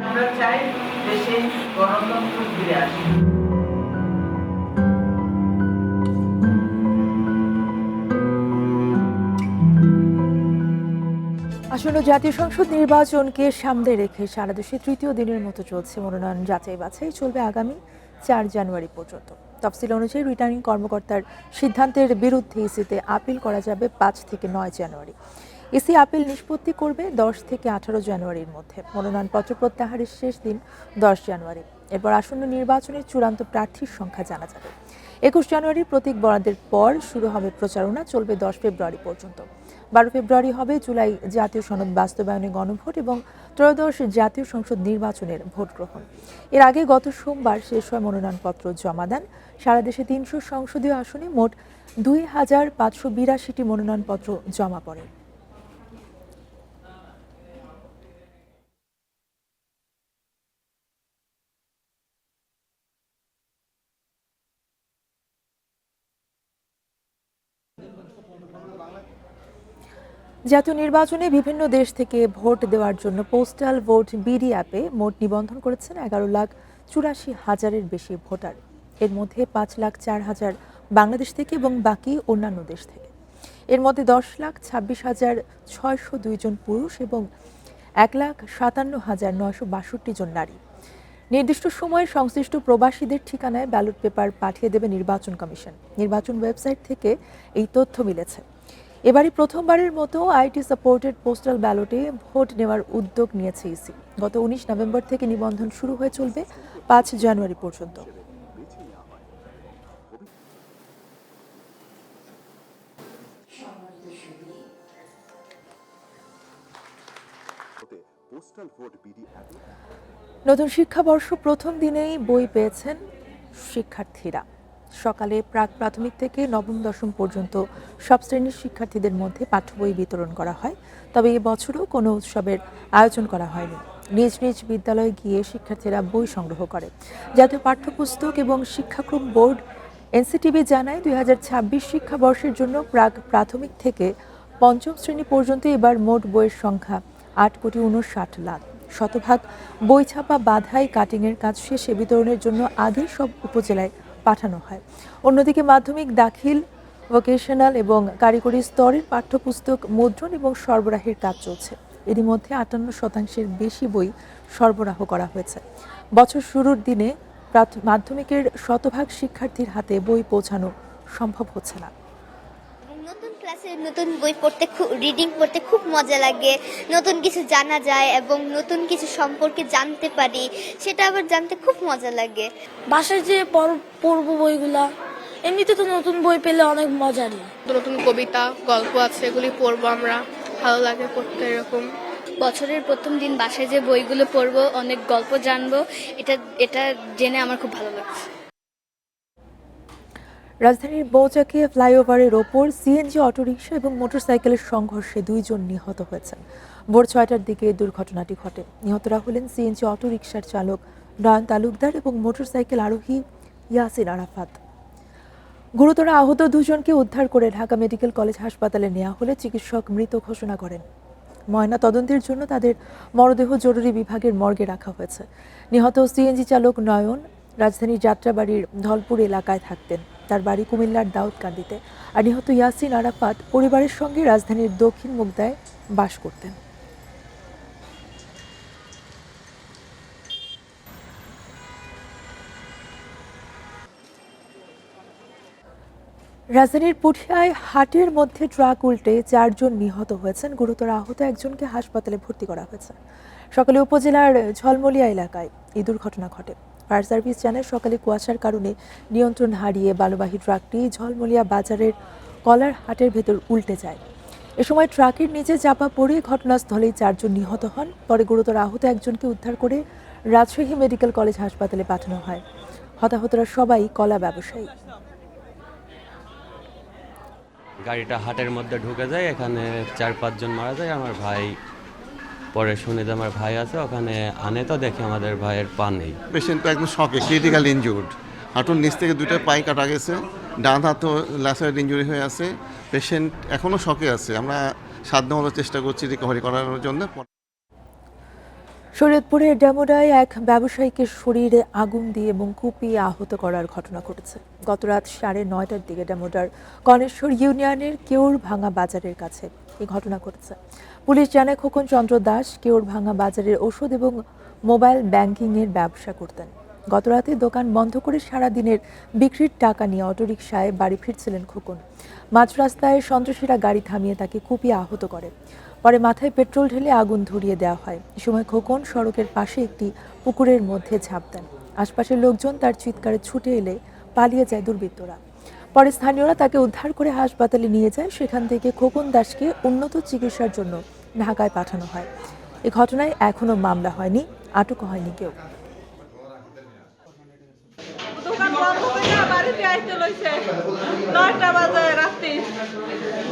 [SPEAKER 5] আমরা চাই দেশে গণতন্ত্র ফিরে আসে।
[SPEAKER 1] আসন্ন জাতীয় সংসদ নির্বাচনকে সামনে রেখে সারা দেশে তৃতীয় দিনের মতো চলছে মনোনয়ন যাচাই বাছাই। চলবে আগামী 4 জানুয়ারি পর্যন্ত। তফসিল অনুযায়ী রিটার্নিং কর্মকর্তার সিদ্ধান্তের বিরুদ্ধে ইসিতে আপিল করা যাবে 5 থেকে 9 জানুয়ারি। ইসি আপিল নিষ্পত্তি করবে 10 থেকে 18 জানুয়ারির মধ্যে। মনোনয়নপত্র প্রত্যাহারের শেষ দিন 10 জানুয়ারি। এরপর আসন্ন নির্বাচনের চূড়ান্ত প্রার্থীর সংখ্যা জানা যাবে। 21 জানুয়ারি প্রতীক বরাদ্দের পর শুরু হবে প্রচারণা, চলবে 10 ফেব্রুয়ারি পর্যন্ত। 12 ফেব্রুয়ারি হবে জুলাই জাতীয় সনদ বাস্তবায়নে গণভোট এবং ত্রয়োদশ জাতীয় সংসদ নির্বাচনের ভোট গ্রহণ। এর আগে গত সোমবার শেষ হয় মনোনয়নপত্র জমা দান। সারা দেশে 300 সংসদীয় আসনে মোট 2582টি মনোনয়নপত্র জমা পড়ে। জাতীয় নির্বাচনে বিভিন্ন দেশ থেকে ভোট দেওয়ার জন্য পোস্টাল ভোট বিডি অ্যাপে মোট নিবন্ধন করেছেন 11,84,000-এর বেশি ভোটার। এর মধ্যে 5,04,000 বাংলাদেশ থেকে এবং বাকি অন্যান্য দেশ থেকে। এর মধ্যে 10,26,602 জন পুরুষ এবং 1,57,962 জন নারী। নির্দিষ্ট সময়ে সংশ্লিষ্ট প্রবাসীদের ঠিকানায় ব্যালট পেপার পাঠিয়ে দেবে নির্বাচন কমিশন। নির্বাচন ওয়েবসাইট থেকে এই তথ্য মিলেছে। এবারই প্রথমবারের মতো আইটি সাপোর্টেড পোস্টাল ব্যালটে ভোট নেওয়ার উদ্যোগ নিয়েছে ইসি। গত 19 নভেম্বর থেকে নিবন্ধন শুরু হয়ে চলবে 5 জানুয়ারি পর্যন্ত। নতুন শিক্ষাবর্ষ প্রথম দিনেই বই পেয়েছেন শিক্ষার্থীরা। সকালে প্রাক প্রাথমিক থেকে নবম দশম পর্যন্ত সব শ্রেণীর শিক্ষার্থীদের মধ্যে পাঠ্য বই বিতরণ করা হয়। তবে এবছরও কোনো উৎসবের আয়োজন করা হয়নি। নিজ নিজ বিদ্যালয়ে গিয়ে শিক্ষার্থীরা বই সংগ্রহ করে। জাতীয় পাঠ্যপুস্তক এবং শিক্ষাক্রম বোর্ড এনসিটিবি জানায় 2026 শিক্ষাবর্ষের জন্য প্রাক প্রাথমিক থেকে পঞ্চম শ্রেণী পর্যন্ত এবার মোট বইয়ের সংখ্যা 8,59,00,000। শতভাগ বই ছাপা, বাধাই, কাটিংয়ের কাজ শেষে বিতরণের জন্য আগেই সব উপজেলায় পাঠানো হয়। অন্যদিকে মাধ্যমিক দাখিল, ভোকেশনাল এবং কারিগরি স্তরের পাঠ্যপুস্তক মুদ্রণ এবং সরবরাহের কাজ চলছে। এরই মধ্যে 58% বেশি বই সরবরাহ করা হয়েছে। বছর শুরুর দিনে মাধ্যমিকের শতভাগ শিক্ষার্থীর হাতে বই পৌঁছানো সম্ভব হচ্ছে না।
[SPEAKER 20] নতুন ক্লাসে নতুন বই পড়তে, রিডিং পড়তে খুব মজা লাগে। নতুন কিছু জানা যায় এবং নতুন কিছু সম্পর্কে জানতে পারি, সেটা আবার জানতে খুব মজা লাগে।
[SPEAKER 21] বাসায় যে পড়বো বইগুলা, এমনিতে তো নতুন বই পেলে অনেক মজারই।
[SPEAKER 22] নতুন কবিতা, গল্প আছে, এগুলি পড়বো আমরা, ভালো লাগে পড়তে। এরকম
[SPEAKER 23] বছরের প্রথম দিন বাসায় যে বইগুলো পড়বো, অনেক গল্প জানবো, এটা জেনে আমার খুব ভালো লাগছে।
[SPEAKER 1] রাজধানীর বৌচাকে ফ্লাইওভারের ওপর সিএনজি অটোরিকশা এবং মোটরসাইকেলের সংঘর্ষে 2 জন নিহত হয়েছেন। ভোর 6টার দিকে দুর্ঘটনাটি ঘটে। নিহতরা হলেন সিএনজি অটোরিকশার চালক নয়ন তালুকদার এবং মোটরসাইকেল আরোহী ইয়াসিন আরাফাত। গুরুতর আহত 2 জনকে উদ্ধার করে ঢাকা মেডিকেল কলেজ হাসপাতালে নেওয়া হলে চিকিৎসক মৃত ঘোষণা করেন। ময়না তদন্তের জন্য তাদের মরদেহ জরুরি বিভাগের মর্গে রাখা হয়েছে। নিহত সিএনজি চালক নয়ন রাজধানীর যাত্রাবাড়ির ধলপুর এলাকায় থাকতেন। তার বাড়ি কুমিল্লার দাউদকান্দিতে। আর নিহত ইয়াসিন আরাফাত পরিবারের সঙ্গে রাজধানীর দক্ষিণ মুগদায় বাস করতেন। রাজধানীর পুঠিয়ায় হাটের মধ্যে ট্রাক উল্টে 4 জন নিহত হয়েছেন। গুরুতর আহত একজনকে হাসপাতালে ভর্তি করা হয়েছে। সকালে উপজেলার ঝলমলিয়া এলাকায় এই দুর্ঘটনা ঘটে। ফায়ার সার্ভিস জানায় সকালে কুয়াশার কারণে নিয়ন্ত্রণ হারিয়ে বালুবাহী ট্রাকটি ঝলমলিয়া বাজারের কলার হাটের ভেতর উল্টে যায়। এ সময় ট্রাকের নিচে চাপা পড়ে ঘটনাস্থলেই 4 জন নিহত হন। পরে গুরুতর আহত একজনকে উদ্ধার করে রাজশাহী মেডিকেল কলেজ হাসপাতালে পাঠানো হয়। হতাহতরা সবাই কলা ব্যবসায়ী।
[SPEAKER 2] গাড়িটা হাটের মধ্যে ঢুকে যায়, এখানে 4-5 জন মারা যায়। আমার ভাই পরে শুনে যে আমার ভাই আছে ওখানে আনে, তো দেখে আমাদের ভাইয়ের পা নেই।
[SPEAKER 3] পেশেন্ট তো একদম শকে, ক্রিটিক্যাল ইনজুর্ড। হাঁটুর নিচ থেকে 2টা পাই কাটা গেছে, ডান হাতও ল্যাসারেট ইনজুরি হয়ে আছে। পেশেন্ট এখনও শকে আছে। আমরা সাধ্যমতো চেষ্টা করছি রিকভারি করানোর জন্য।
[SPEAKER 1] শরীয়তপুরের ডেমোডায় এক ব্যবসায়ীকে শরীরে আগুন দিয়ে এবং কুপিয়ে আহত করার ঘটনা ঘটেছে। গত রাত 9:30টার দিকে ডেমোডার কনেশ্বর ইউনিয়নের কেউর ভাঙা বাজারের কাছে এই ঘটনা ঘটেছে। পুলিশ জানায় খোকন চন্দ্র দাস কেউর ভাঙা বাজারের ওষুধ এবং মোবাইল ব্যাংকিংয়ের ব্যবসা করতেন। গতরাতে দোকান বন্ধ করে সারাদিনের বিক্রির টাকা নিয়ে অটোরিকশায় বাড়ি ফিরছিলেন খোকন। মাঝ রাস্তায় সন্ত্রাসীরা গাড়ি থামিয়ে তাকে কুপিয়ে আহত করে। পরে মাথায় পেট্রোল ঢেলে আগুন ধরিয়ে দেওয়া হয়। এ সময় খোকন সড়কের পাশে একটি পুকুরের মধ্যে ঝাঁপ দেন। আশপাশের লোকজন তার চিৎকারে ছুটে এলে পালিয়ে যায় দুর্বৃত্তরা। পরে স্থানীয়রা তাকে উদ্ধার করে হাসপাতালে নিয়ে যায়। সেখান থেকে খোকন দাসকে উন্নত চিকিৎসার জন্য ঢাকায় পাঠানো হয়। এ ঘটনায় এখনও মামলা হয়নি, আটক হয়নি কেউ।
[SPEAKER 6] দোকান বন্ধ করে বাড়িতে আইতে লইছে 9টা বাজে রাতে।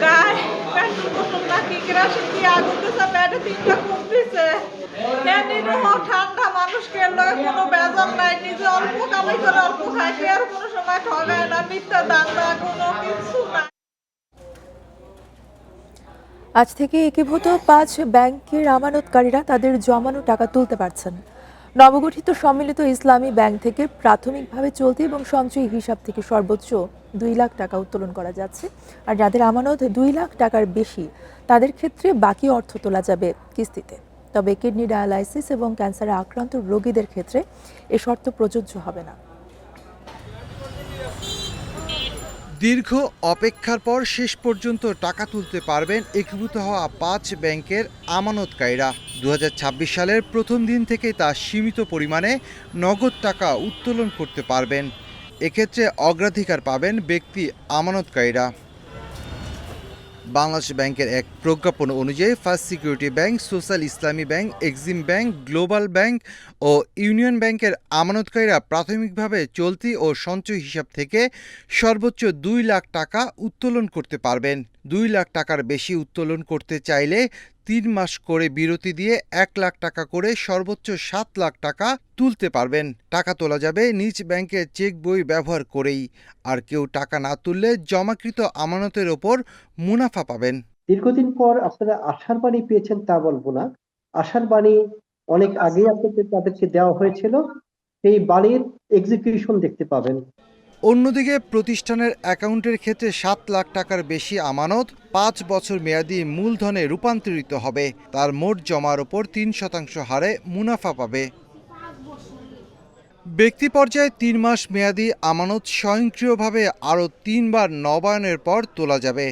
[SPEAKER 6] গায়ে পেট্রোল বোতল নাকি কেরোসিন দিয়ে আগুন দিছে, পেটে 3টা কুপ দিছে। ঠান্ডা মানুষকে লয় কোনো বেজার নাই, নিজে অল্প কামাই করে অল্প খায়, আর কোনো সময় ঠগায় না, মিথ্যা দান্দা কোনো কিছু না।
[SPEAKER 1] আজ থেকে একীভূত 5 ব্যাংকের আমানতকারীরা তাদের জমানো টাকা তুলতে পারছেন। নবগঠিত সম্মিলিত ইসলামী ব্যাংক থেকে প্রাথমিকভাবে চলতি এবং সঞ্চয়ী হিসাব থেকে সর্বোচ্চ 2 লাখ টাকা উত্তোলন করা যাচ্ছে। আর যাদের আমানত 2 লাখ টাকার বেশি তাদের ক্ষেত্রে বাকি অর্থ তোলা যাবে কিস্তিতে। তবে কিডনি ডায়ালাইসিস এবং ক্যান্সারে আক্রান্ত রোগীদের ক্ষেত্রে এ শর্ত প্রযোজ্য হবে না।
[SPEAKER 24] দীর্ঘ অপেক্ষার পর শেষ পর্যন্ত টাকা তুলতে পারবেন একীভূত হওয়া 5 ব্যাংকের আমানতকারীরা। 2026 সালের প্রথম দিন থেকে তা সীমিত পরিমাণে নগদ টাকা উত্তোলন করতে পারবেন। এক্ষেত্রে অগ্রাধিকার পাবেন ব্যক্তি আমানতকারীরা। বাংলাদেশ ব্যাংকের এক প্রজ্ঞাপন অনুযায়ী first security bank, social Islami bank, Exim bank, global bank ও ইউনিয়ন ব্যাংকের আমানতকারীরা প্রাথমিকভাবে চলতি ও সঞ্চয় হিসাব থেকে সর্বোচ্চ 2 লাখ টাকা উত্তোলন করতে পারবেন। 2 লাখ টাকার বেশি উত্তোলন করতে চাইলে 3 মাস করে বিরতি দিয়ে 1 লাখ টাকা করে সর্বোচ্চ 7 লাখ টাকা তুলতে পারবেন। টাকা তোলা যাবে নিজ ব্যাংকের চেক বই ব্যবহার করেই। আর কেউ টাকা না তুললে জমাকৃত আমানতের ওপর মুনাফা পাবেন।
[SPEAKER 25] দীর্ঘদিন পর আপনারা আশার বাণী পেয়েছেন তা বলবো না, আশার বাণী অনেক আগেই আপনাদের তাদেরকে দেওয়া হয়েছিল, এই বাণীর এক্সিকিউশন দেখতে পাবেন।
[SPEAKER 24] অন্যদিকে প্রতিষ্ঠানের অ্যাকাউন্টের ক্ষেত্রে 7 লাখ টাকার বেশি আমানত 5 বছর মেয়াদী মূলধনে রূপান্তরিত হবে। তার মোট জমার ওপর 3% হারে মুনাফা পাবে। ব্যক্তি পর্যায়ে 3 মাস মেয়াদী আমানত স্বয়ংক্রিয়ভাবে আরও 3 বার নবায়নের পর তোলা যাবে।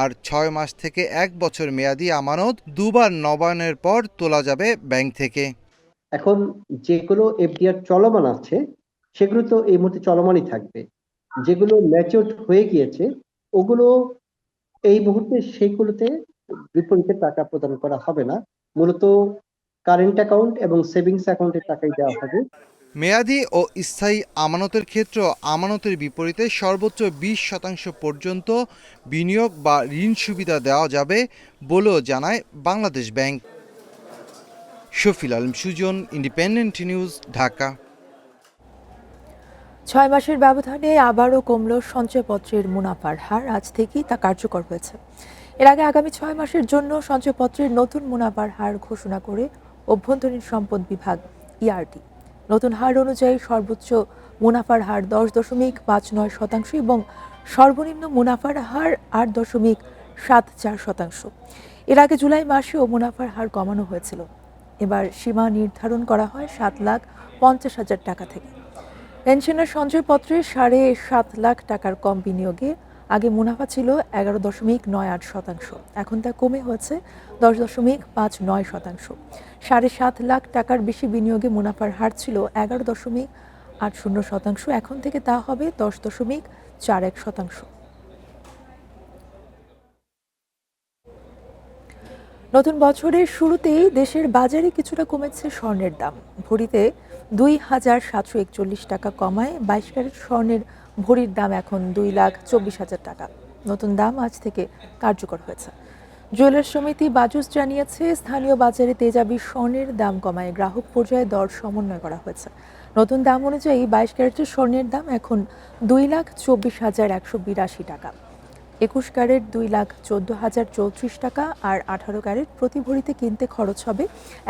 [SPEAKER 24] আর 6 মাস থেকে 1 বছর মেয়াদী আমানত 2 বার নবায়নের পর তোলা যাবে ব্যাংক থেকে।
[SPEAKER 25] এখন যেগুলো এফডিআর চলমান আছে সেগুলো তো এই মুহূর্তে চলমানই থাকবে। যেগুলো ম্যাচিউরড হয়ে গিয়েছে ওগুলো এই মুহূর্তে সেইগুলোতে বিপরীতে টাকা প্রদান করা হবে না, মূলত কারেন্ট অ্যাকাউন্ট এবং সেভিংস অ্যাকাউন্টের টাকাই দেওয়া হবে।
[SPEAKER 24] মেয়াদি ও স্থায়ী আমানতের ক্ষেত্রে আমানতের বিপরীতে সর্বোচ্চ 20% পর্যন্ত বিনিয়োগ বা ঋণ সুবিধা দেওয়া যাবে বলেও জানায় Bangladesh bank. Shafil Alam Sujan, independent news, Dhaka.
[SPEAKER 1] 6 মাসের ব্যবধানে আবারও কমল সঞ্চয়পত্রের মুনাফার হার। আজ থেকেই তা কার্যকর হয়েছে। এর আগে আগামী 6 মাসের জন্য সঞ্চয়পত্রের নতুন মুনাফার হার ঘোষণা করে অভ্যন্তরীণ সম্পদ বিভাগ ইআরডি নতুন হার অনুযায়ী সর্বোচ্চ মুনাফার হার 10.59% এবং সর্বনিম্ন মুনাফার হার 8.74%। এর আগে জুলাই মাসেও মুনাফার হার কমানো হয়েছিল। এবার সীমা নির্ধারণ করা হয় 7,50,000 টাকা থেকে। পেনশনের সঞ্চয়পত্রে 7.5 লাখ টাকার কম বিনিয়োগে আগে মুনাফা ছিল 11.98%, এখন তা কমে হয়েছে 10.59%। 7.5 লাখ টাকার বেশি বিনিয়োগে মুনাফার হার ছিল 11.80%, এখন থেকে তা হবে 10.41%। নতুন বছরের শুরুতেই দেশের বাজারে কিছুটা কমেছে স্বর্ণের দাম। ভরিতে 2,741 টাকা কমায় 22 ক্যারেট স্বর্ণের ভরির দাম এখন 2,24,000 টাকা। নতুন দাম আজ থেকে কার্যকর হয়েছে। জুয়েলার্স সমিতি বাজুস জানিয়েছে, স্থানীয় বাজারে তেজাবি স্বর্ণের দাম কমায় গ্রাহক পর্যায়ে দর সমন্বয় করা হয়েছে। নতুন দাম অনুযায়ী 22 ক্যারেটের স্বর্ণের দাম এখন 2,24,182 টাকা। 21 ক্যারেট 2,14,034 টাকা আর 18 ক্যারেট প্রতি ভরিতে কিনতে খরচ হবে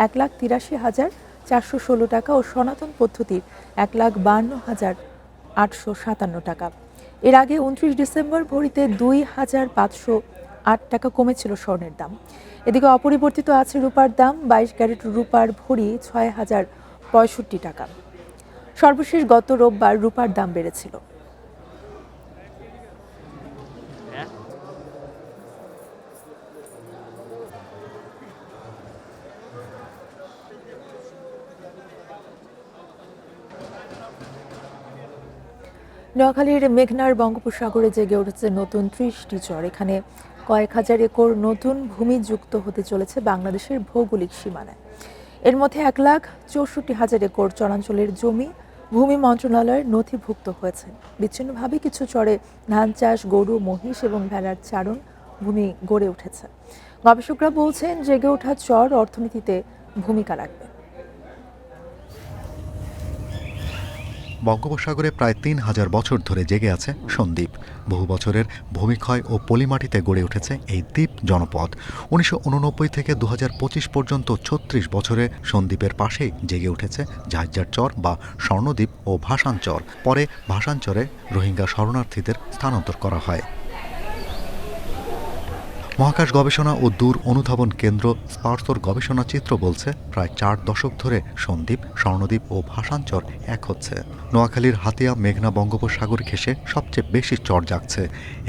[SPEAKER 1] 1,83,416 টাকা ও সনাতন পদ্ধতির 1,52,857 টাকা। এর আগে 29 ডিসেম্বর ভরিতে 2,508 টাকা কমেছিল স্বর্ণের দাম। এদিকে অপরিবর্তিত আছে রূপার দাম। 22 ক্যারেট রূপার ভরি 6,065 টাকা। সর্বশেষ গত রোববার রূপার দাম বেড়েছিল। নোয়াখালীর মেঘনার বঙ্গোপসাগরে জেগে উঠেছে নতুন 30টি চর। এখানে কয়েক হাজার একর নতুন ভূমি যুক্ত হতে চলেছে বাংলাদেশের ভৌগোলিক সীমানায়। এর মধ্যে 1,64,000 একর চরাঞ্চলের জমি ভূমি মন্ত্রণালয়ের নথিভুক্ত হয়েছে। বিচ্ছিন্নভাবে কিছু চরে ধান চাষ, গরু, মহিষ এবং ভেড়ার চারণ ভূমি গড়ে উঠেছে। গবেষকরা বলছেন, জেগে ওঠা চর অর্থনীতিতে ভূমিকা রাখবে।
[SPEAKER 7] বঙ্গোপসাগরে প্রায় 3,000 বছর ধরে জেগে আছে সন্দ্বীপ। বহু বছরের ভূমিক্ষয় ও পলিমাটিতে গড়ে উঠেছে এই দ্বীপ জনপদ। 1989 থেকে 2025 পর্যন্ত 36 বছরে সন্দ্বীপের পাশেই জেগে উঠেছে ঝাঁঝার চর বা স্বর্ণদ্বীপ ও ভাসান চর। পরে ভাসান চরে রোহিঙ্গা শরণার্থীদের স্থানান্তর করা হয়। মহাকাশ গবেষণা ও দূর অনুধাবন কেন্দ্র স্পার্সোর গবেষণা চিত্র বলছে, প্রায় 4 দশক ধরে সন্দ্বীপ, স্বর্ণদ্বীপ ও ভাসানচর এক হচ্ছে। নোয়াখালীর হাতিয়া মেঘনা বঙ্গোপসাগর ঘেঁষে সবচেয়ে বেশি চর জাগছে।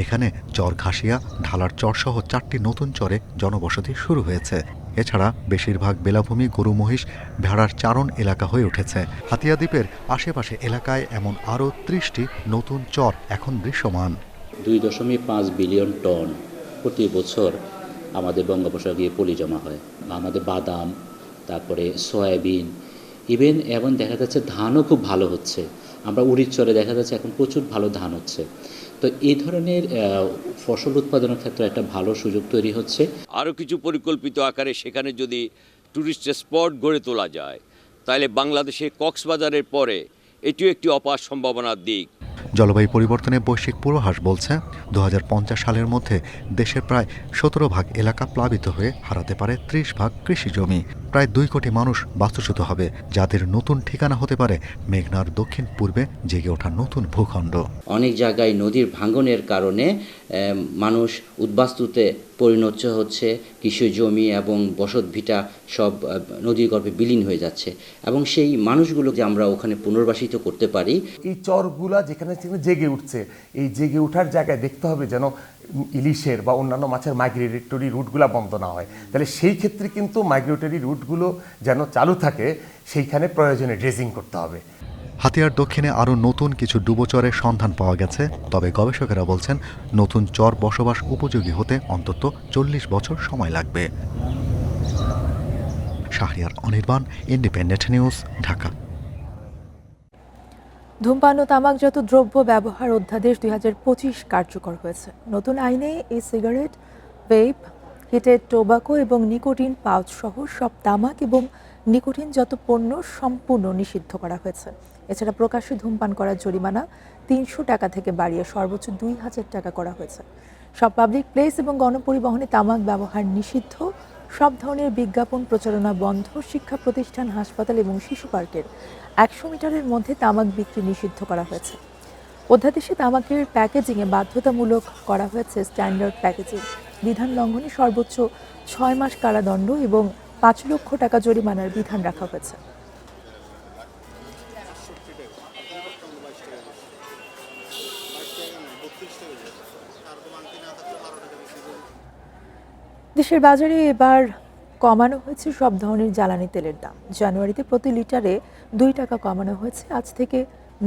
[SPEAKER 7] এখানে চর ঘাসিয়া, ঢালার চরসহ 4টি নতুন চরে জনবসতি শুরু হয়েছে। এছাড়া বেশিরভাগ বেলাভূমি, গরু, মহিষ, ভেড়ার চারণ এলাকা হয়ে উঠেছে। হাতিয়া দ্বীপের আশেপাশে এলাকায় এমন আরও 30টি নতুন চর এখন দৃশ্যমান।
[SPEAKER 8] 2.5 বিলিয়ন টন প্রতি বছর আমাদের বঙ্গোপসাগরে পলি জমা হয়। আমাদের বাদাম, তারপরে সয়াবিন, ইভেন এবং দেখা যাচ্ছে ধানও খুব ভালো হচ্ছে। আমরা উড়িদচরে দেখা যাচ্ছে এখন প্রচুর ভালো ধান হচ্ছে। তো এই ধরনের ফসল উৎপাদনের ক্ষেত্রে একটা ভালো সুযোগ তৈরি হচ্ছে।
[SPEAKER 9] আরও কিছু পরিকল্পিত আকারে সেখানে যদি টুরিস্ট স্পট গড়ে তোলা যায়, তাহলে বাংলাদেশে কক্সবাজারের পরে এটিও একটি অপার সম্ভাবনার দিক।
[SPEAKER 7] জলবায়ু পরিবর্তনের বৈশ্বিক পূর্বাভাস বলছে, 2050 সালের মধ্যে দেশের প্রায় 17 ভাগ এলাকা প্লাবিত হয়ে হারাতে পারে 30 ভাগ কৃষি জমি। প্রায় 2 কোটি মানুষ বাস্তুচ্যুত হবে, যাদের নতুন ঠিকানা হতে পারে মেঘনার দক্ষিণ পূর্বে জেগে ওঠা নতুন ভূখণ্ড।
[SPEAKER 8] অনেক জায়গায় নদীর ভাঙনের কারণে মানুষ উদ্বাস্তুতে পরিণত হচ্ছে, কৃষি জমি এবং বসত ভিটা সব নদীর গর্ভে বিলীন হয়ে যাচ্ছে এবং সেই মানুষগুলো যে আমরা ওখানে পুনর্বাসিত করতে পারি।
[SPEAKER 10] এই চরগুলা যেখানে জেগে উঠছে, এই জেগে ওঠার জায়গায় দেখতে হবে যেন ইলিশের বা অন্যান্য মাছের মাইগ্রেটরি রুটগুলো বন্ধ না হয়। তাহলে সেই ক্ষেত্রে কিন্তু মাইগ্রেটরি রুটগুলো যেন চালু থাকে, সেইখানে প্রয়োজনে ড্রেজিং করতে হবে।
[SPEAKER 7] হাতিয়ার দক্ষিণে আরও নতুন কিছু ডুবোচরের সন্ধান পাওয়া গেছে, তবে গবেষকেরা বলছেন নতুন চর বসবাস উপযোগী হতে অন্তত 40 বছর সময় লাগবে। Shahriar Anirban, independent news, Dhaka.
[SPEAKER 1] ধূমপান ও তামাকজাত দ্রব্য ব্যবহার অধ্যাদেশ 2025 কার্যকর হয়েছে। নতুন আইনে এই সিগারেট, ভেপ, হিটেড টোবাকো এবং নিকোটিন পাউচ সহ সব তামাক এবং নিকোটিনজাত পণ্য সম্পূর্ণ নিষিদ্ধ করা হয়েছে। এছাড়া প্রকাশ্যে ধূমপান করার জরিমানা 300 টাকা থেকে বাড়িয়ে সর্বোচ্চ 2000 টাকা করা হয়েছে। সব পাবলিক প্লেস এবং গণপরিবহনে তামাক ব্যবহার নিষিদ্ধ, সব ধরনের বিজ্ঞাপন প্রচারণা বন্ধ, শিক্ষা প্রতিষ্ঠান, হাসপাতাল এবং শিশু পার্কের 100 মিটারের মধ্যে তামাক বিক্রি নিষিদ্ধ করা হয়েছে। অধ্যাদেশে তামাকের প্যাকেজিংয়ে বাধ্যতামূলক করা হয়েছে স্ট্যান্ডার্ড প্যাকেজিং। বিধান লঙ্ঘনে সর্বোচ্চ 6 মাস কারাদণ্ড এবং 5 লক্ষ টাকা জরিমানার বিধান রাখা হয়েছে। দেশের বাজারে এবার কমানো হয়েছে সব ধরনের জ্বালানি তেলের দাম। জানুয়ারিতে প্রতি লিটারে 2 টাকা কমানো হয়েছে। আজ থেকে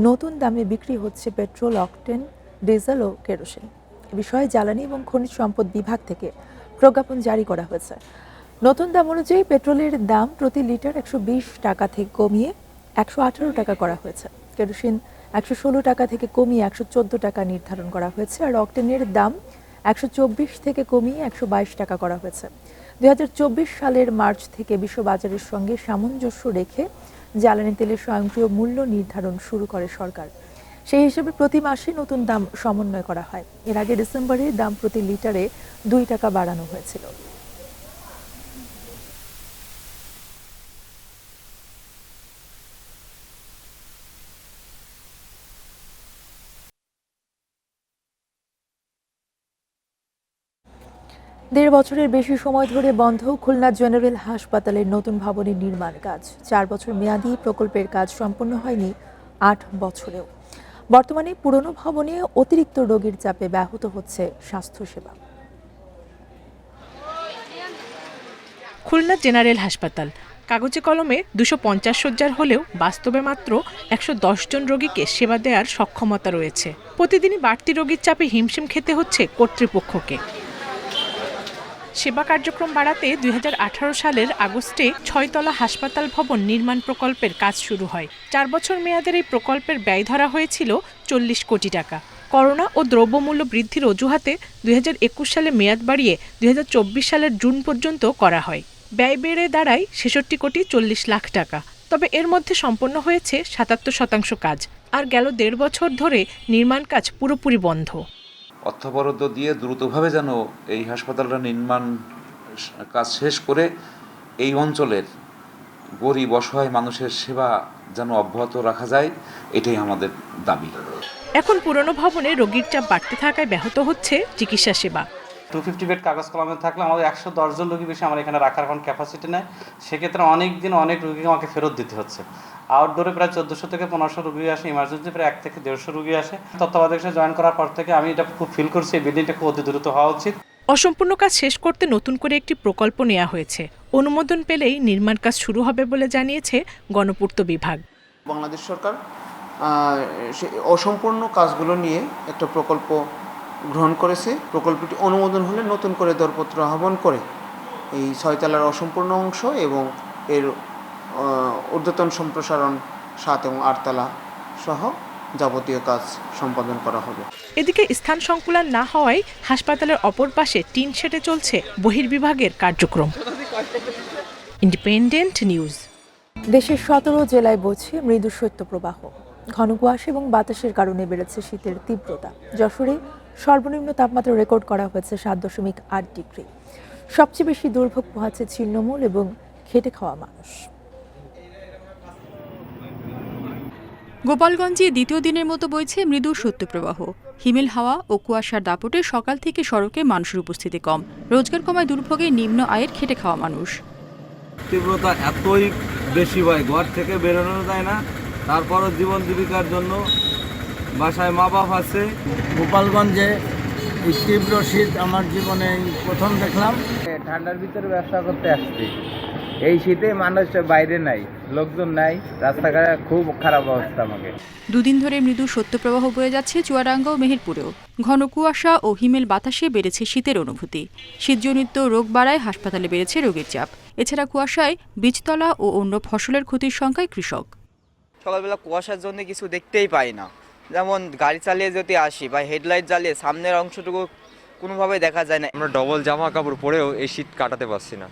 [SPEAKER 1] নতুন দামে বিক্রি হচ্ছে পেট্রোল, অকটেন, ডিজেল ও কেরোসিন। এ বিষয়ে জ্বালানি এবং খনিজ সম্পদ বিভাগ থেকে প্রজ্ঞাপন জারি করা হয়েছে। নতুন দাম অনুযায়ী পেট্রোলের দাম প্রতি লিটার 120 টাকা থেকে কমিয়ে 118 টাকা করা হয়েছে। কেরোসিন 116 টাকা থেকে কমিয়ে 114 টাকা নির্ধারণ করা হয়েছে। আর অকটেনের দাম 124 থেকে কমিয়ে 122 টাকা করা হয়েছে। 2024 সালের মার্চ থেকে বিশ্ববাজারের সঙ্গে সামঞ্জস্য রেখে জ্বালানি তেলের স্বয়ংক্রিয় মূল্য নির্ধারণ শুরু করে সরকার। সেই হিসেবে প্রতি মাসে নতুন দাম সমন্বয় করা হয়। এর আগে ডিসেম্বরে দাম প্রতি লিটারে 2 টাকা বাড়ানো হয়েছিল। দেড় বছরের বেশি সময় ধরে বন্ধ খুলনা জেনারেল হাসপাতালের নতুন ভবনের নির্মাণ কাজ। 4 বছর মেয়াদী প্রকল্পের কাজ সম্পন্ন হয়নি 8 বছরেও। বর্তমানে পুরনো ভবনে অতিরিক্ত রোগীর চাপে ব্যাহত হচ্ছে স্বাস্থ্যসেবা।
[SPEAKER 11] খুলনা জেনারেল হাসপাতাল কাগজে কলমে 250 শয্যার হলেও বাস্তবে মাত্র 110 জন রোগীকে সেবা দেওয়ার সক্ষমতা রয়েছে। প্রতিদিনই বাড়তি রোগীর চাপে হিমশিম খেতে হচ্ছে কর্তৃপক্ষকে। সেবা কার্যক্রম বাড়াতে 2018 সালের আগস্টে 6 তলা হাসপাতাল ভবন নির্মাণ প্রকল্পের কাজ শুরু হয়। 4 বছর মেয়াদের এই প্রকল্পের ব্যয় ধরা হয়েছিল 40 কোটি টাকা। করোনা ও দ্রব্যমূল্য বৃদ্ধির অজুহাতে 2021 সালে মেয়াদ বাড়িয়ে 2024 সালের জুন পর্যন্ত করা হয়। ব্যয় বেড়ে দাঁড়ায় 66 কোটি 40 লাখ টাকা। তবে এর মধ্যে সম্পন্ন হয়েছে 77% কাজ। আর গেল 1.5 বছর ধরে নির্মাণ কাজ পুরোপুরি বন্ধ।
[SPEAKER 12] অর্থ বরাদ্দ দিয়ে দ্রুতভাবে যেন এই হাসপাতালটা নির্মাণ কাজ শেষ করে এই অঞ্চলের গরিব অসহায় মানুষের সেবা যেন অব্যাহত রাখা যায়, এটাই আমাদের দাবি।
[SPEAKER 11] এখন পুরনো ভবনে রোগীর চাপ বাড়তে থাকায় ব্যাহত হচ্ছে চিকিৎসা সেবা।
[SPEAKER 13] 250 বেড কাগজ কলমে থাকলে আমাদের 110 জন রোগী বেশি আমার এখানে রাখার এখন ক্যাপাসিটি নেই। সেক্ষেত্রে অনেক দিন অনেক রোগীকে আমাকে ফেরত দিতে হচ্ছে। আউটডোরে প্রায় 1400 থেকে 1500 রোগী আসে, ইমার্জেন্সি প্রায় 1 থেকে 150 রোগী আসে। তত্ত্বাবধায়ক জয়েন করার পর থেকে আমি এটা খুব ফিল করছি এই বিল্ডিংটা খুব অতি দ্রুত হওয়া উচিত।
[SPEAKER 11] অসম্পূর্ণ কাজ শেষ করতে নতুন করে একটি প্রকল্প নেওয়া হয়েছে। অনুমোদন পেলেই নির্মাণ কাজ শুরু হবে বলে জানিয়েছে গণপূর্ত বিভাগ।
[SPEAKER 15] বাংলাদেশ সরকার অসম্পূর্ণ কাজগুলো নিয়ে একটা প্রকল্প গ্রহণ করেছে। প্রকল্পটি অনুমোদন হলে নতুন করে দরপত্র আহ্বান করে এই 6 তলার অসম্পূর্ণ অংশ এবং এর ঊর্ধ্বতন সম্প্রসারণ 7 এবং 8 তলা সহ যাবতীয় কাজ সম্পাদন করা হবে।
[SPEAKER 11] এদিকে স্থান সংকুলান না হওয়ায় হাসপাতালের অপর পাশে টিন শেডে চলছে বহির্বিভাগের কার্যক্রম। Independent news.
[SPEAKER 1] দেশের 17 জেলায় বইছে মৃদু শৈত্যপ্রবাহ। ঘন কুয়াশা এবং বাতাসের কারণে বেড়েছে শীতের তীব্রতা। যশোরে সর্বনিম্ন তাপমাত্রা রেকর্ড করা হয়েছে 7.8 ডিগ্রি। সবচেয়ে বেশি দুর্ভোগ পোহাচ্ছে ছিন্নমূল এবং খেটে খাওয়া মানুষ।
[SPEAKER 16] গোপালগঞ্জে দ্বিতীয় দিনের মতো বইছে মৃদু শৈত্যপ্রবাহ। হিমেল হাওয়া ও কুয়াশার দাপটে সকাল থেকে সড়কে মানুষের উপস্থিতি কম। রোজগার কমায় দুর্ভোগে নিম্ন আয়ের খেটে খাওয়া মানুষ।
[SPEAKER 26] তীব্রতা এতই বেশি হয়, ঘর থেকে বেরোনো যায় না। তারপরও জীবন জীবিকার জন্য বাসায় মা বাপ আছে।
[SPEAKER 27] গোপালগঞ্জে এই তীব্র শীত আমার জীবনে প্রথম দেখলাম।
[SPEAKER 26] ঠান্ডার ভিতরে ব্যবসা করতে আসছি, এই শীতে মানুষ বাইরে নাই, লোকজন নাই, রাস্তাঘাটে খুব খারাপ অবস্থা। আমাকে
[SPEAKER 16] দুদিন ধরে মৃদু শৈত্যপ্রবাহ বয়ে যাচ্ছে চুয়াডাঙ্গা ও মেহেরপুরেও। ঘন কুয়াশা ও হিমেল বাতাসে বেড়েছে শীতের অনুভূতি। শীতজনিত রোগ বাড়ায় হাসপাতালে বেড়েছে রোগীর চাপ। এছাড়া কুয়াশায় বীজতলা ও অন্য ফসলের ক্ষতির সংখ্যায় কৃষক।
[SPEAKER 28] সকালবেলা কুয়াশার জন্য কিছু দেখতেই পাই না। যেমন গাড়ি চালিয়ে যদি আসি বা হেডলাইট জ্বালিয়ে সামনের অংশটুকু কোনোভাবে দেখা যায় না।
[SPEAKER 29] আমরা ডবল জামা কাপড় পরেও এই শীত কাটাতে পারছি না।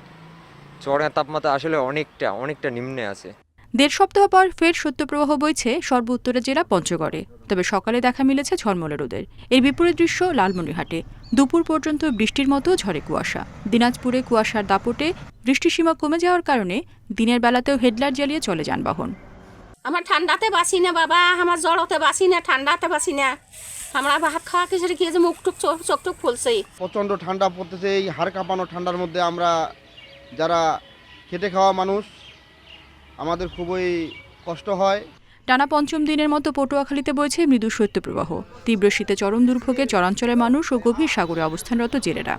[SPEAKER 29] চড়া তাপমাত্রা আসলে অনেকটা নিম্নে আছে।
[SPEAKER 16] দেড় সপ্তাহ পর ফের শৈত্যপ্রবাহ বইছে সর্ব উত্তরের জেলা পঞ্চগড়ে। তবে সকালে দেখা মিলেছে ঝলমলে রোদের। এর বিপরীত দৃশ্য লালমনিরহাটে। দুপুর পর্যন্ত বৃষ্টির মতো ঝরে কুয়াশা। দিনাজপুরে কুয়াশার দাপটে বৃষ্টিসীমা কমে যাওয়ার কারণে দিনের বেলাতেও হেডলাইট জ্বালিয়ে চলে যানবাহন।
[SPEAKER 4] আমার ঠান্ডাতে বাসি না বাবা, আমার জ্বরতে বাসি না, ঠান্ডাতে বাসি না। আমরা ভাত খাওয়া খিচুড়ি খেয়েছে, মুখ টুক চোখ টুক ফুলছে।
[SPEAKER 5] প্রচণ্ড ঠান্ডা পড়তেছে। এই হাড় কাঁপানো ঠান্ডার মধ্যে আমরা যারা খেটে খাওয়া মানুষ, আমাদের খুবই কষ্ট হয়।
[SPEAKER 16] টানা পঞ্চম দিনের মতো পটুয়াখালীতে বইছে মৃদু শৈত্যপ্রবাহ। তীব্র শীতে চরম দুর্ভোগে চরাঞ্চলের মানুষ ও গভীর সাগরে অবস্থানরত জেলেরা।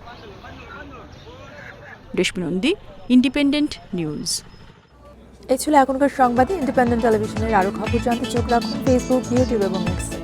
[SPEAKER 16] রেশমি নন্দী, ইন্ডিপেন্ডেন্ট নিউজ।
[SPEAKER 1] এই ছিল এখনকার সংবাদে। ইন্ডিপেন্ডেন্ট টেলিভিশনের আরও খবর জানতে চোখ রাখুন ফেসবুক, ইউটিউব এবং এক্সে।